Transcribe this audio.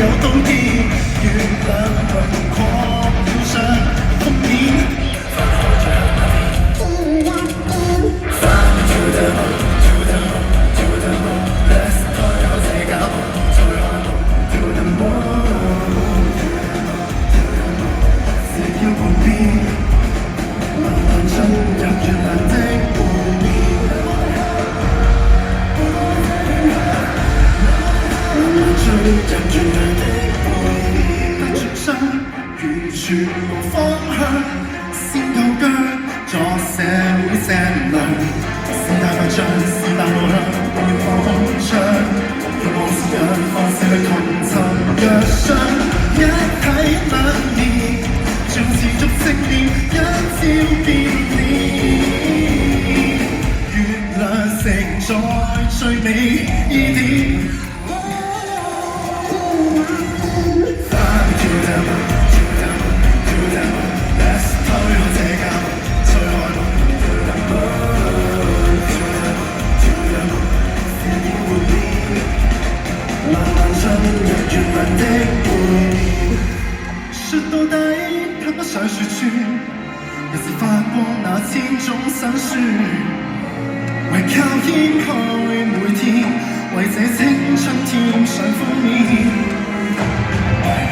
有道歉，月亮輪廓飄上封面。完全無方向，先夠薑，作社會脊梁，是大笨象，是大路向，要放空窗，用無時間放肆去同尋藥箱，一體兩面，像持續正念，一朝變臉，月亮承載最美依點。說到底，噴不上說穿，又是發光那千種辛酸，唯靠掩蓋每天，為這青春添上封面。